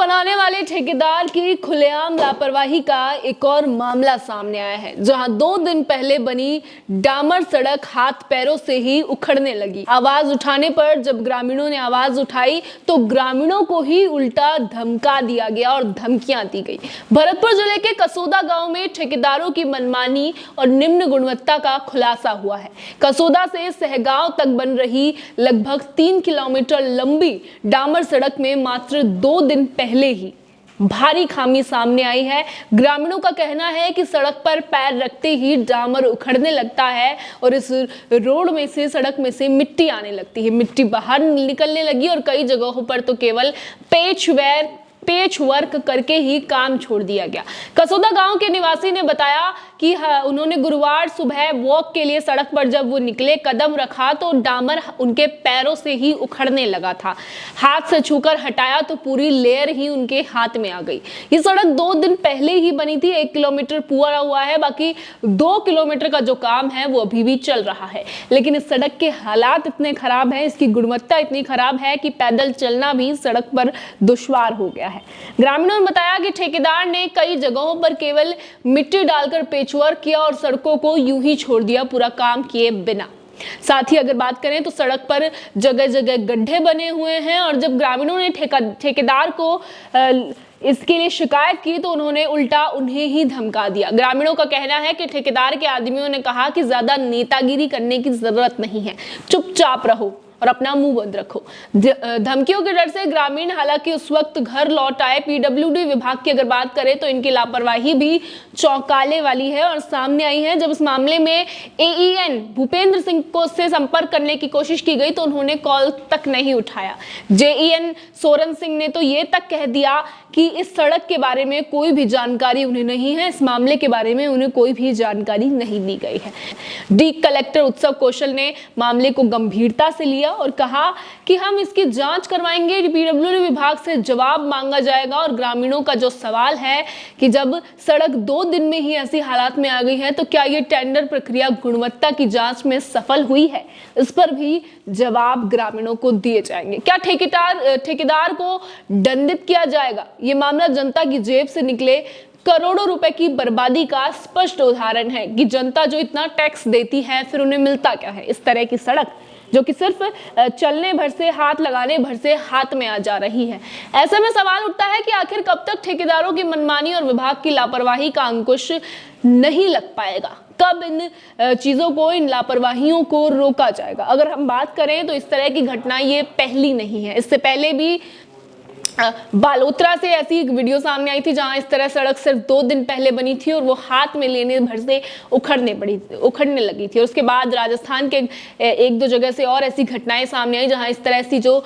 बनाने वाले ठेकेदार की खुलेआम लापरवाही का एक और मामला सामने आया है, जहां 2 दिन पहले बनी डामर सड़क हाथ पैरों से ही उखड़ने लगी। आवाज उठाने पर जब ग्रामीणों ने आवाज उठाई तो ग्रामीणों को ही उल्टा धमका दिया गया और धमकियां दी गई। भरतपुर जिले के कसोदा गांव में ठेकेदारों की मनमानी और निम्न गुणवत्ता का खुलासा हुआ है। कसोदा से सहगांव तक बन रही लगभग 3 किलोमीटर लंबी डामर सड़क में मात्र 2 दिन पहले ही भारी खामी सामने आई है। ग्रामीणों का कहना है कि सड़क पर पैर रखते ही डामर उखड़ने लगता है और इस रोड में से, सड़क में से मिट्टी आने लगती है। मिट्टी बाहर निकलने लगी और कई जगहों पर तो केवल पेच वर्क करके ही काम छोड़ दिया गया। कसोदा गांव के निवासी ने बताया कि उन्होंने गुरुवार सुबह वॉक के लिए सड़क पर जब वो निकले, कदम रखा तो डामर उनके पैरों से ही उखड़ने लगा था। हाथ से छूकर हटाया तो पूरी लेयर ही उनके हाथ में आ गई। ये सड़क 2 दिन पहले ही बनी थी। 1 किलोमीटर पूरा हुआ है, बाकी 2 किलोमीटर का जो काम है वो अभी भी चल रहा है। लेकिन इस सड़क के हालात इतने खराब हैं, इसकी गुणवत्ता इतनी खराब है कि पैदल चलना भी सड़क पर दुश्वार हो गया है। ग्रामीणों ने बताया कि ठेकेदार ने कई जगहों पर केवल मिट्टी डालकर पेचवर्क किया और सड़कों को यूं ही छोड़ दिया, पूरा काम किए बिना। साथ ही अगर बात करें तो सड़क पर जगह जगह गड्ढे बने हुए हैं और जब ग्रामीणों ने ठेकेदार को इसके लिए शिकायत की तो उन्होंने उल्टा उन्हें ही धमका दिया। ग्रामीणों का कहना है कि ठेकेदार के आदमियों ने कहा कि ज्यादा नेतागिरी करने की जरूरत नहीं है, चुपचाप रहो और अपना मुंह बंद रखो। धमकियों के डर से ग्रामीण हालांकि उस वक्त घर लौट आए। पीडब्ल्यूडी विभाग की अगर बात करें तो इनकी लापरवाही भी चौंकाने वाली है और सामने आई है। जब इस मामले में एईएन भूपेंद्र सिंह को से संपर्क करने की कोशिश की गई तो उन्होंने कॉल तक नहीं उठाया। जेईएन सोरन सिंह ने तो ये तक कह दिया कि इस सड़क के बारे में कोई भी जानकारी उन्हें नहीं है, इस मामले के बारे में उन्हें कोई भी जानकारी नहीं दी गई है। डी कलेक्टर उत्सव कौशल ने मामले को गंभीरता से लिया और कहा कि हम इसकी जांच करवाएंगे, पीडब्ल्यूडी विभाग से जवाब मांगा जाएगा। और ग्रामीणों का जो सवाल है कि जब सड़क 2 दिन में ही ऐसी हालात में आ गई है तो क्या ये टेंडर प्रक्रिया गुणवत्ता की जांच में सफल हुई है, इस पर भी जवाब ग्रामीणों को दिए जाएंगे। क्या ठेकेदार को दंडित किया जाएगा? ये मामला जनता की जेब से निकले करोड़ों रुपए की बर्बादी का स्पष्ट उदाहरण है कि जनता जो इतना टैक्स देती है फिर उन्हें मिलता क्या है? इस तरह की सड़क जो कि सिर्फ चलने भर से, हाथ लगाने भर से हाथ में आ जा रही है। ऐसे में सवाल उठता है कि आखिर कब तक ठेकेदारों की मनमानी और विभाग की लापरवाही का अंकुश नहीं लग पाएगा? कब इन चीजों को, इन लापरवाहियों को रोका जाएगा? अगर हम बात करें तो इस तरह की घटना ये पहली नहीं है। इससे पहले भी बालोतरा से ऐसी एक वीडियो सामने आई थी जहां इस तरह सड़क सिर्फ 2 दिन पहले बनी थी और वो हाथ में लेने भर से उखड़ने लगी थी। और उसके बाद राजस्थान के 1-2 जगह से और ऐसी घटनाएं सामने आई जहां इस तरह से जो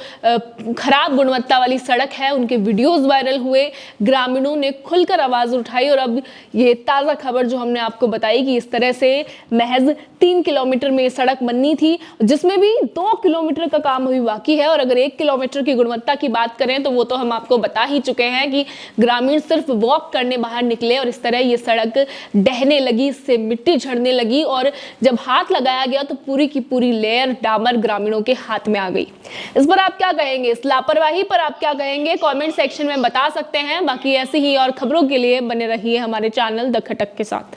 खराब गुणवत्ता वाली सड़क है उनके वीडियोस वायरल हुए। ग्रामीणों ने खुलकर आवाज उठाई और अब ये ताज़ा खबर जो हमने आपको बताई कि इस तरह से महज 3 किलोमीटर में ये सड़क बननी थी, जिसमें भी 2 किलोमीटर का काम अभी बाकी है। और अगर 1 किलोमीटर की गुणवत्ता की बात करें तो वो तो हम आपको बता ही चुके हैं कि ग्रामीण सिर्फ वॉक करने बाहर निकले और इस तरह ये सड़क डहने लगी, इससे मिट्टी झड़ने लगी और जब हाथ लगाया गया तो पूरी की पूरी लेयर डामर ग्रामीणों के हाथ में आ गई। इस पर आप क्या कहेंगे? इस लापरवाही पर आप क्या कहेंगे? कमेंट सेक्शन में बता सकते हैं। बाकी ऐसी ही और खबरों के लिए बने रहिए हमारे चैनल द खटक के साथ।